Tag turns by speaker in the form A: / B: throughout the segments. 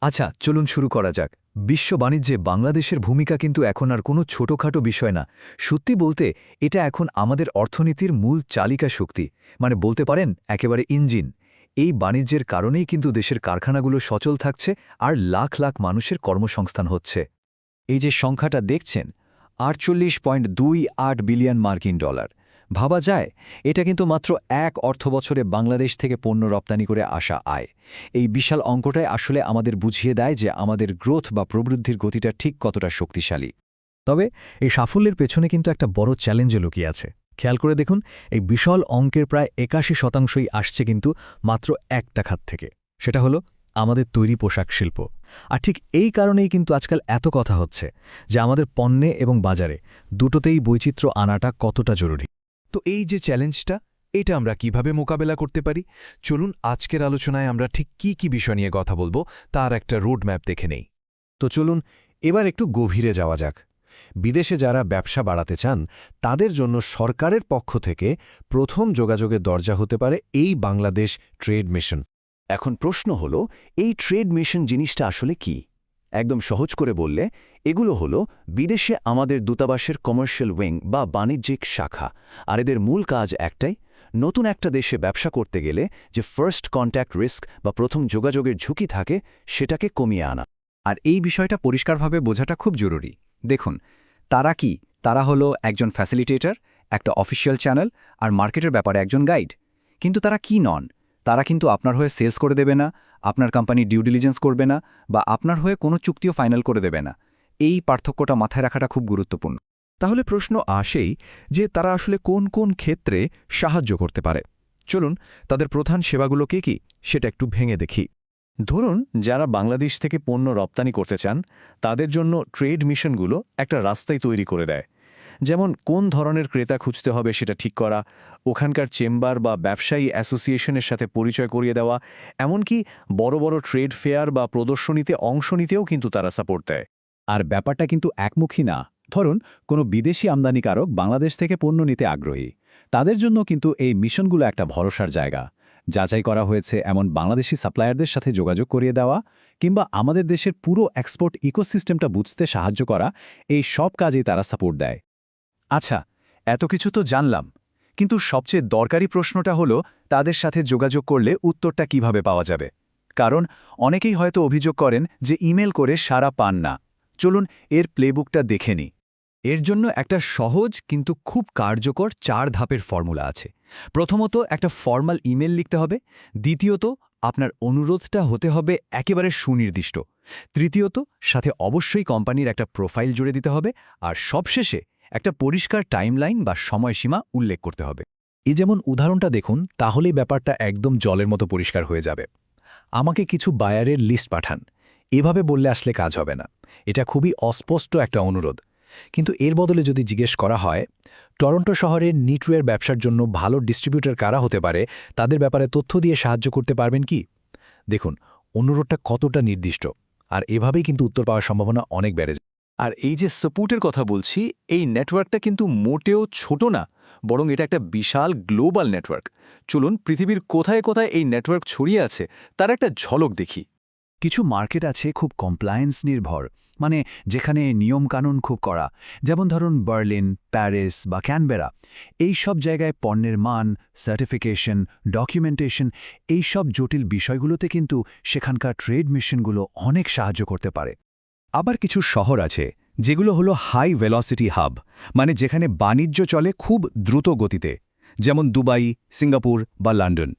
A: আচ্ছা, চলুন শুরু করা যাক। বিশ্ব বাণিজ্যে বাংলাদেশের ভূমিকা কিন্তু এখন আর কোনো ছোটখাটো বিষয় না। সত্যি বলতে এটা এখন আমাদের অর্থনীতির মূল চালিকা শক্তি, মানে বলতে পারেন একেবারে ইঞ্জিন। এই বাণিজ্যের কারণেই কিন্তু দেশের কারখানাগুলো সচল থাকছে আর লাখ লাখ মানুষের কর্মসংস্থান হচ্ছে।
B: এই যে সংখ্যাটা দেখছেন, 48.28 বিলিয়ন মার্কিন ডলার, ভাবা যায় এটা কিন্তু মাত্র এক অর্থবছরে বাংলাদেশ থেকে পণ্য রপ্তানি করে আসা আয়। এই বিশাল অঙ্কটাই আসলে আমাদের বুঝিয়ে দেয় যে আমাদের গ্রোথ বা প্রবৃদ্ধির গতিটা ঠিক কতটা শক্তিশালী।
C: তবে এই সাফল্যের পেছনে কিন্তু একটা বড় চ্যালেঞ্জও লুকিয়ে আছে। খেয়াল করে দেখুন, এই বিশাল অঙ্কের প্রায় ৮১% আসছে কিন্তু মাত্র একটা খাত থেকে। সেটা হলো আমাদের তৈরি পোশাক শিল্প। আর ঠিক এই কারণেই কিন্তু আজকাল এত কথা হচ্ছে যে আমাদের পণ্যে এবং বাজারে দুটোতেই বৈচিত্র্য আনাটা কতটা জরুরি।
D: তো এই যে চ্যালেঞ্জটা, এটা আমরা কিভাবে মোকাবেলা করতে পারি? চলুন আজকের আলোচনায় আমরা ঠিক কি কি বিষয় নিয়ে কথা বলবো তার একটা রোডম্যাপ দেখে নেই।
E: তো চলুন এবার একটু গভীরে যাওয়া যাক। বিদেশে যারা ব্যবসা বাড়াতে চান তাদের জন্য সরকারের পক্ষ থেকে প্রথম যোগাযোগের দরজা হতে পারে এই বাংলাদেশ ট্রেড মিশন।
B: এখন প্রশ্ন হলো, এই ট্রেড মিশন জিনিসটা আসলে কি? একদম সহজ করে বললে, এগুলো হলো বিদেশে আমাদের দূতাবাসের কমার্শিয়াল উইং বা বাণিজ্যিক শাখা। আর এদের মূল কাজ একটাই, নতুন একটা দেশে ব্যবসা করতে গেলে যে ফার্স্ট কন্ট্যাক্ট রিস্ক বা প্রথম যোগাযোগের ঝুঁকি থাকে সেটাকে কমিয়ে আনা।
F: আর এই বিষয়টা পরিষ্কারভাবে বোঝাটা খুব জরুরি। দেখুন, তারা কি? তারা হলো একজন ফ্যাসিলিটেটর, একটা অফিসিয়াল চ্যানেল আর মার্কেটের ব্যাপারে একজন গাইড। কিন্তু তারা কি নন? তারা কিন্তু আপনার হয়ে সেলস করে দেবে না, আপনার কোম্পানি ডিউ ডিলিজেন্স করবে না, বা আপনার হয়ে কোনো চুক্তিও ফাইনাল করে দেবে না। এই পার্থক্যটা মাথায় রাখাটা খুব গুরুত্বপূর্ণ।
D: তাহলে প্রশ্ন আসেই যে তারা আসলে কোন কোন ক্ষেত্রে সাহায্য করতে পারে। চলুন তাদের প্রধান সেবাগুলো কি সেটা একটু ভেঙে দেখি।
C: ধরুন, যারা বাংলাদেশ থেকে পণ্য রপ্তানি করতে চান তাদের জন্য ট্রেড মিশনগুলো একটা রাস্তাই তৈরি করে দেয়। যেমন কোন ধরনের ক্রেতা খুঁজতে হবে সেটা ঠিক করা, ওখানকার চেম্বার বা ব্যবসায়ী অ্যাসোসিয়েশনের সাথে পরিচয় করিয়ে দেওয়া, এমনকি বড় বড় ট্রেড ফেয়ার বা প্রদর্শনীতে অংশ নিতেও কিন্তু তারা সাপোর্ট দেয়।
F: আর ব্যাপারটা কিন্তু একমুখী না। ধরুন, কোনো বিদেশি আমদানিকারক বাংলাদেশ থেকে পণ্য নিতে আগ্রহী, তাদের জন্য কিন্তু এই মিশনগুলো একটা ভরসার জায়গা। যাচাই করা হয়েছে এমন বাংলাদেশি সাপ্লায়ারদের সাথে যোগাযোগ করিয়ে দেওয়া, কিংবা আমাদের দেশের পুরো এক্সপোর্ট ইকোসিস্টেমটা বুঝতে সাহায্য করা, এই সব কাজেই তারা সাপোর্ট দেয়।
B: আচ্ছা, এত কিছু তো জানলাম, কিন্তু সবচেয়ে দরকারি প্রশ্নটা হলো তাদের সাথে যোগাযোগ করলে উত্তরটা কিভাবে পাওয়া যাবে। কারণ অনেকেই হয়তো অভিযোগ করেন যে ইমেল করে সাড়া পান না। চলুন এর প্লেবুকটা দেখে নিই।
A: এর জন্য একটা সহজ কিন্তু খুব কার্যকর 4 ধাপের ফর্মুলা আছে। প্রথমত, একটা ফর্মাল ইমেল লিখতে হবে। দ্বিতীয়ত, আপনার অনুরোধটা হতে হবে একেবারে সুনির্দিষ্ট। তৃতীয়ত, সাথে অবশ্যই কোম্পানির একটা প্রোফাইল জুড়ে দিতে হবে। আর সবশেষে একটা পরিষ্কার টাইমলাইন বা সময়সীমা উল্লেখ করতে হবে।
C: এই যেমন উদাহরণটা দেখুন, তাহলেই ব্যাপারটা একদম জলের মতো পরিষ্কার হয়ে যাবে। আমাকে কিছু বায়ারের লিস্ট পাঠান, এভাবে বললে আসলে কাজ হবে না। এটা খুবই অস্পষ্ট একটা অনুরোধ। কিন্তু এর বদলে যদি জিজ্ঞেস করা হয়, টরন্টো শহরের নিটওয়্যার ব্যবসার জন্য ভালো ডিস্ট্রিবিউটর কারা হতে পারে, তাদের ব্যাপারে তথ্য দিয়ে সাহায্য করতে পারবেন কি? দেখুন অনুরোধটা কতটা নির্দিষ্ট, আর এভাবেই কিন্তু উত্তর পাওয়ার সম্ভাবনা অনেক বেড়ে যায়।
A: আর এই যে সাপোর্টের কথা বলছি, এই নেটওয়ার্কটা কিন্তু মোটেও ছোট না, বরং এটা একটা বিশাল গ্লোবাল নেটওয়ার্ক। চলুন পৃথিবীর কোথায় কোথায় এই নেটওয়ার্ক ছড়িয়ে আছে তার একটা ঝলক দেখি।
B: কিছু মার্কেট আছে খুব কমপ্লায়েন্স নির্ভর, মানে যেখানে নিয়মকানুন খুব কড়া, যেমন ধরুন বার্লিন, প্যারিস বা ক্যানবেরা। এই সব জায়গায় পণ্যের মান, সার্টিফিকেশন, ডকুমেন্টেশন, এই সব জটিল বিষয়গুলোতে কিন্তু সেখানকার ট্রেড মিশনগুলো অনেক সাহায্য করতে পারে।
E: আবার কিছু শহর আছে যেগুলো হলো হাই ভেলোসিটি হাব, মানে যেখানে বাণিজ্য চলে খুব দ্রুত গতিতে, যেমন দুবাই, সিঙ্গাপুর বা লন্ডন।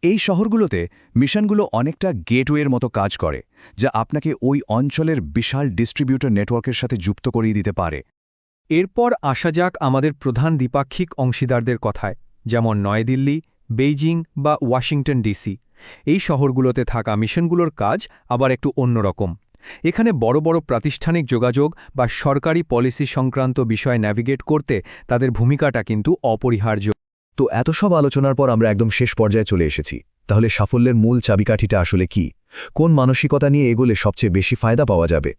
E: এই শহরগুলোতে মিশনগুলো অনেকটা গেটওয়ের মতো কাজ করে, যা আপনাকে ওই অঞ্চলের বিশাল ডিস্ট্রিবিউটর নেটওয়ার্কের সাথে যুক্ত করিয়ে দিতে পারে।
C: এরপর আসা যাক আমাদের প্রধান দ্বিপাক্ষিক অংশীদারদের কথায়, যেমন নয়াদিল্লি, বেইজিং বা ওয়াশিংটন ডিসি। এই শহরগুলোতে থাকা মিশনগুলোর কাজ আবার একটু অন্যরকম। এখানে বড় বড় প্রাতিষ্ঠানিক যোগাযোগ বা সরকারি পলিসি সংক্রান্ত বিষয় ন্যাভিগেট করতে তাদের ভূমিকাটা কিন্তু অপরিহার্য।
A: তো এত সব আলোচনার পর আমরা একদম শেষ পর্যায়ে চলে এসেছি। তাহলে সাফল্যের মূল চাবিকাঠিটা আসলে কি? কোন মানসিকতা নিয়ে এগোলে সবচেয়ে বেশি ফায়দা পাওয়া যাবে?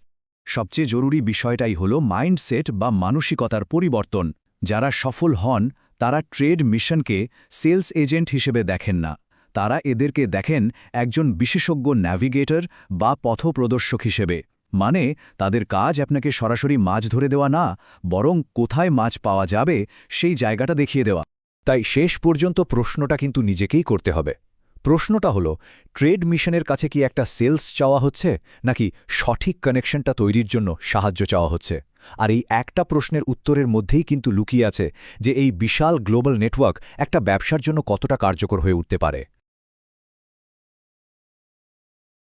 B: সবচেয়ে জরুরি বিষয়টাই হলো মাইন্ডসেট বা মানসিকতার পরিবর্তন। যারা সফল হন তারা ট্রেড মিশনকে সেলস এজেন্ট হিসেবে দেখেন না,
E: তারা এদেরকে দেখেন একজন বিশেষজ্ঞ ন্যাভিগেটর বা পথপ্রদর্শক হিসেবে। মানে তাদের কাজ আপনাকে সরাসরি মাছ ধরে দেওয়া না, বরং কোথায় মাছ পাওয়া যাবে সেই জায়গাটা দেখিয়ে দেওয়া। তাই শেষ পর্যন্ত প্রশ্নটা কিন্তু নিজেকেই করতে হবে। প্রশ্নটা হলো, ট্রেড মিশনের কাছে কি একটা সেলস চাওয়া হচ্ছে, নাকি সঠিক কানেকশনটা তৈরির জন্য সাহায্য চাওয়া হচ্ছে? আর এই একটা প্রশ্নের উত্তরের মধ্যেই কিন্তু লুকিয়ে আছে যে এই বিশাল গ্লোবাল নেটওয়ার্ক একটা ব্যবসার জন্য কতটা কার্যকর হয়ে উঠতে পারে।